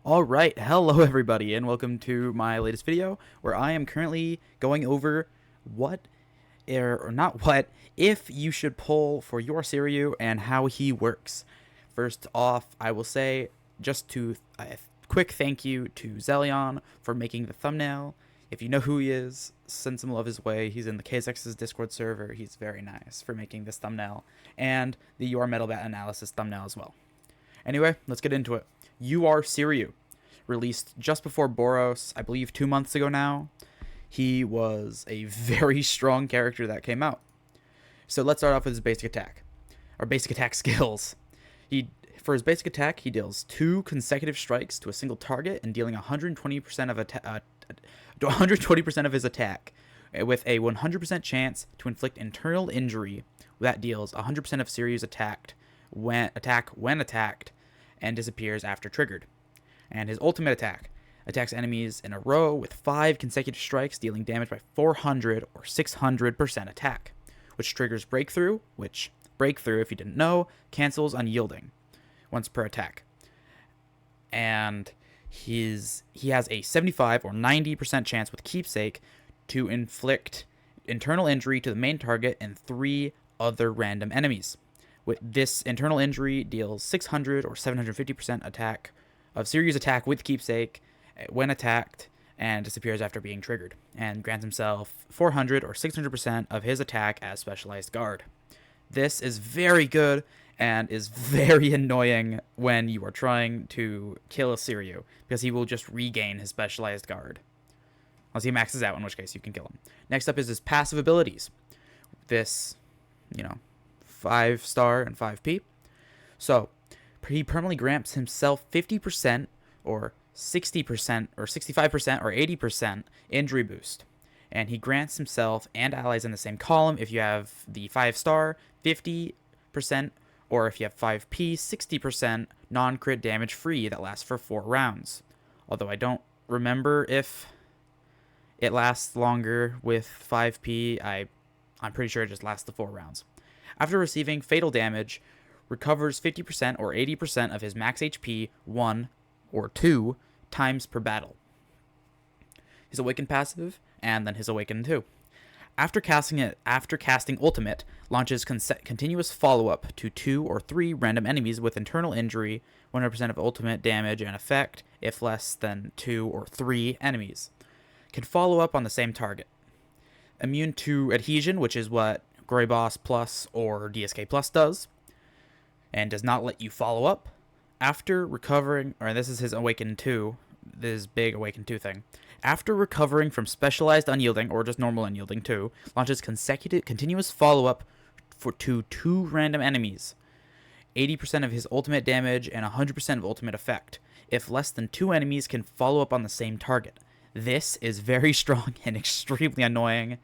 Alright, hello everybody, and welcome to my latest video, where I am currently going over what, or not what, if you should pull for your Suiryu and how he works. First off, I will say, just to a quick thank you to Zelion for making the thumbnail. If you know who he is, send some love his way. He's in the KSX's Discord server. He's very nice for making this thumbnail, and the UR Metal Bat analysis thumbnail as well. Anyway, let's get into it. You Are Suiryu, released just before Boros, I believe 2 months ago now. He was a very strong character that came out. So let's start off with his basic attack, or basic attack skills. For his basic attack, he deals 2 consecutive strikes to a single target and dealing 120% of his attack, with a 100% chance to inflict internal injury that deals 100% of Suiryu's attack when attacked and disappears after triggered. And his ultimate attack attacks enemies in a row with 5 consecutive strikes, dealing damage by 400 or 600% attack, which triggers breakthrough, which breakthrough, if you didn't know, cancels unyielding once per attack. And he has a 75 or 90% chance with keepsake to inflict internal injury to the main target and 3 other random enemies. With this internal injury deals 600 or 750% attack of Suiryu's attack with keepsake when attacked and disappears after being triggered, and grants himself 400 or 600% of his attack as specialized guard. This is very good and is very annoying when you are trying to kill a Suiryu, because he will just regain his specialized guard. Unless he maxes out, in which case you can kill him. Next up is his passive abilities. This, 5-star and 5p. So, he permanently grants himself 50% or 60% or 65% or 80% injury boost. And he grants himself and allies in the same column if you have the 5-star, 50%, or if you have 5p, 60% non-crit damage free that lasts for 4 rounds. Although I don't remember if it lasts longer with 5p, I'm pretty sure it just lasts the 4 rounds. After receiving fatal damage, recovers 50% or 80% of his max HP 1 or 2 times per battle. His Awaken passive, and then his Awaken 2. After casting Ultimate, launches continuous follow-up to 2 or 3 random enemies with internal injury, 100% of ultimate damage and effect if less than 2 or 3 enemies. Can follow up on the same target. Immune to Adhesion, which is what Glory Boss Plus or DSK Plus does, and does not let you follow up. After recovering, or this is his Awaken 2, this big Awaken 2 thing. After recovering from Specialized Unyielding, or just normal Unyielding 2, launches continuous follow-up to 2 random enemies. 80% of his ultimate damage and 100% of ultimate effect, if less than 2 enemies can follow up on the same target. This is very strong and extremely annoying.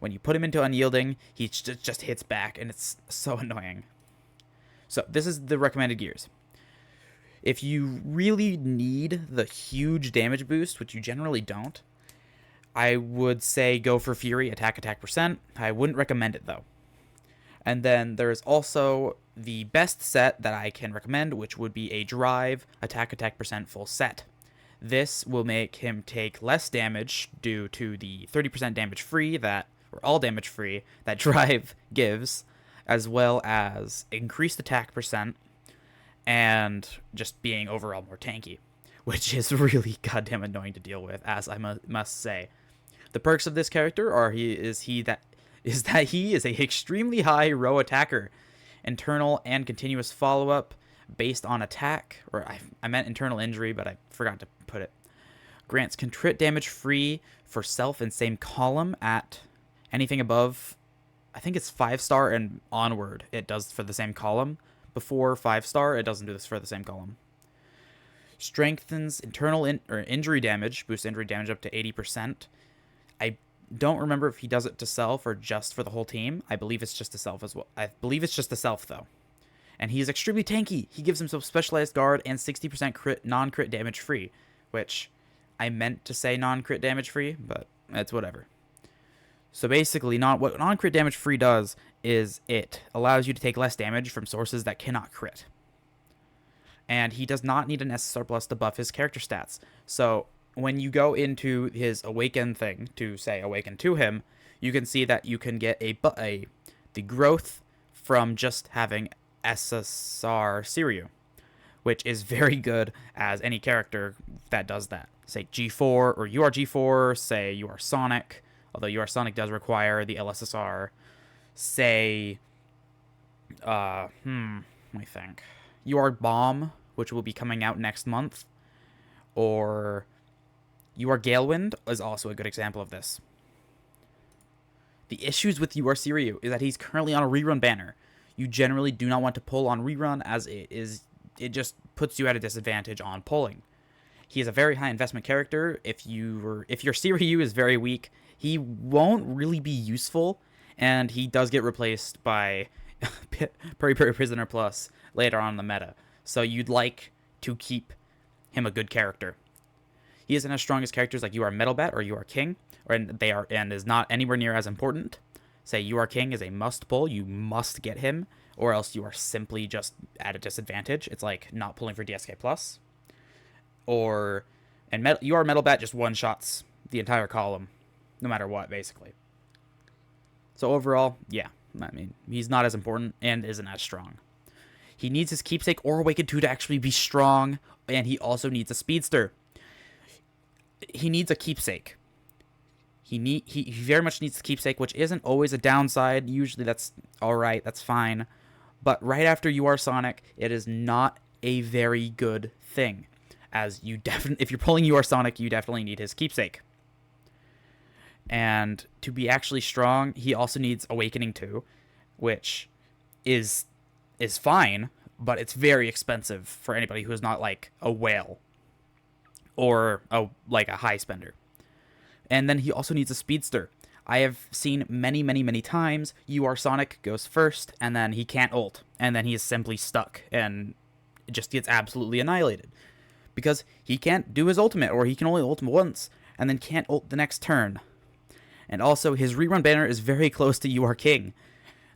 When you put him into Unyielding, he just hits back, and it's so annoying. So this is the recommended gears. If you really need the huge damage boost, which you generally don't, I would say go for Fury, attack percent. I wouldn't recommend it though. And then there's also the best set that I can recommend, which would be a Drive, attack percent full set. This will make him take less damage due to the 30% damage free or all damage free that Drive gives, as well as increased attack percent and just being overall more tanky, which is really goddamn annoying to deal with, as I must say. The perks of this character are he is a extremely high row attacker, internal and continuous follow-up based on attack, or I meant internal injury, but I forgot to put it. Grants crit damage free for self in same column at anything above, I think it's 5-star and onward, it does for the same column. Before 5-star, it doesn't do this for the same column. Strengthens internal injury damage, boosts injury damage up to 80%. I don't remember if he does it to self or just for the whole team. I believe it's just to self as well. I believe it's just to self though. And he is extremely tanky. He gives himself specialized guard and 60% non-crit damage free, which I meant to say non-crit damage free, but it's whatever. So basically, what non-crit damage free does is it allows you to take less damage from sources that cannot crit. and he does not need an SSR plus to buff his character stats. So when you go into his awaken thing to say awaken to him, you can see that you can get the growth from just having SSR Suiryu, which is very good as any character that does that. Say G4 or you are G4, say you are Sonic, although you are Sonic does require the LSSR. Say, let me think. You are Bomb, which will be coming out next month, or you are Galewind is also a good example of this. The issues with You Are Suiryu is that he's currently on a rerun banner. You generally do not want to pull on rerun, as it just puts you at a disadvantage on pulling. He is a very high investment character. If your Suiryu is very weak, he won't really be useful, and he does get replaced by Puri Puri Prisoner Plus later on in the meta. So you'd like to keep him a good character. He isn't as strong as characters like You Are Metal Bat or You Are King, and is not anywhere near as important. Say You Are King is a must pull. You must get him, or else you are simply just at a disadvantage. It's like not pulling for DSK plus. You Are Metal Bat just one shots the entire column, no matter what, basically. So overall, yeah, I mean, he's not as important and isn't as strong. He needs his Keepsake or Awaken 2 to actually be strong, and he also needs a Speedster. He needs a Keepsake. He very much needs the Keepsake, which isn't always a downside. Usually that's alright, that's fine. But right after You Are Sonic, it is not a very good thing. As if you're pulling You Are Sonic, you definitely need his Keepsake. And to be actually strong, he also needs Awakening 2, which is fine, but it's very expensive for anybody who is not like a whale or a high spender. And then he also needs a Speedster. I have seen many, many, many times You Are Sonic goes first, and then he can't ult, and then he is simply stuck, and it just gets absolutely annihilated. Because he can't do his ultimate, or he can only ult once, and then can't ult the next turn. And also, his rerun banner is very close to You Are King.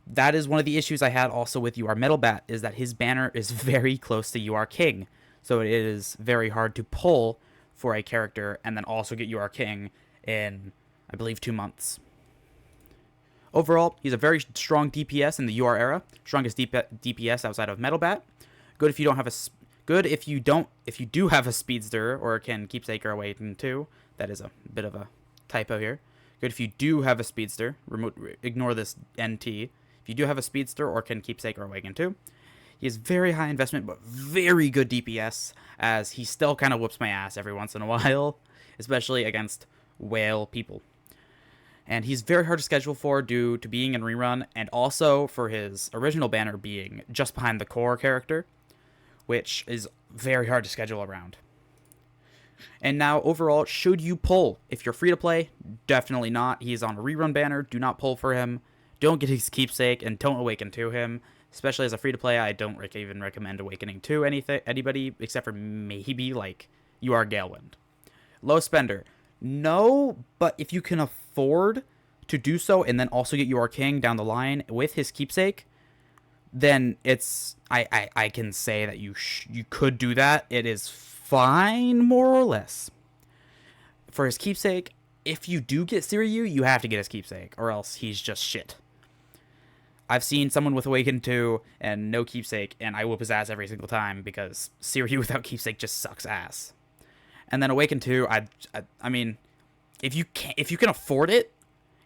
That is one of the issues I had also with You Are Metal Bat, is that his banner is very close to You Are King. So it is very hard to pull for a character, and then also get You Are King in, I believe, 2 months. Overall, he's a very strong DPS in the UR era, strongest DPS outside of Metal Bat. Good if you don't have if you do have a Speedster or can Keepsake or Awaken 2. That is a bit of a typo here. Good if you do have a Speedster. Ignore this NT. If you do have a Speedster or can Keepsake or Awaken 2. He has very high investment, but very good DPS, as he still kind of whoops my ass every once in a while, especially against whale people. And he's very hard to schedule for due to being in rerun, and also for his original banner being just behind the core character, which is very hard to schedule around. And now, overall, should you pull? If you're free to play, definitely not. He's on a rerun banner. Do not pull for him. Don't get his Keepsake, and don't Awaken to him. Especially as a free to play, I don't even recommend Awakening to anybody except for maybe like You Are Galewind. Low spender. No, but if you can afford to do so and then also get You Are King down the line with his Keepsake, then it's I can say that you could do that. It is fine, more or less. For his Keepsake, if you do get Suiryu, you have to get his Keepsake, or else he's just shit. I've seen someone with Awaken 2 and no Keepsake, and I whoop his ass every single time because Suiryu without Keepsake just sucks ass. And then Awaken 2, I mean, if you can afford it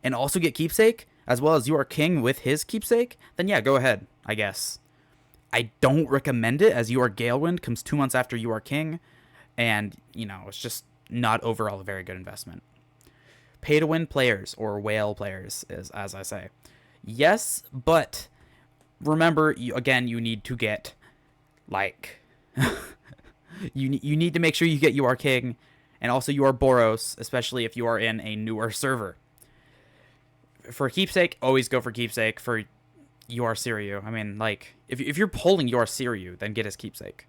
and also get Keepsake, as well as You Are King with his Keepsake, then yeah, go ahead, I guess. I don't recommend it, as You Are Galewind comes 2 months after You Are King, and, it's just not overall a very good investment. Pay-to-win players, or whale players, as I say. Yes, but remember, you need to get, you need to make sure you get You Are King, and also You Are Boros, especially if you are in a newer server. For Keepsake, always go for Keepsake. For You Are Suiryu, I mean, if you're pulling You Are Suiryu, then get his Keepsake.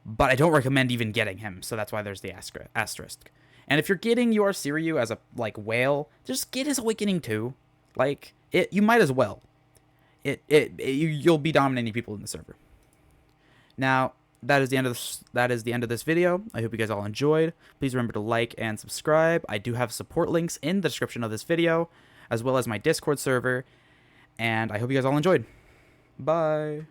But I don't recommend even getting him, so that's why there's the asterisk. And if you're getting You Are Suiryu as a, whale, just get his Awakening 2. You might as well. You'll be dominating people in the server. Now, that is the end of this video. I hope you guys all enjoyed. Please remember to like and subscribe. I do have support links in the description of this video, as well as my Discord server, and I hope you guys all enjoyed. Bye.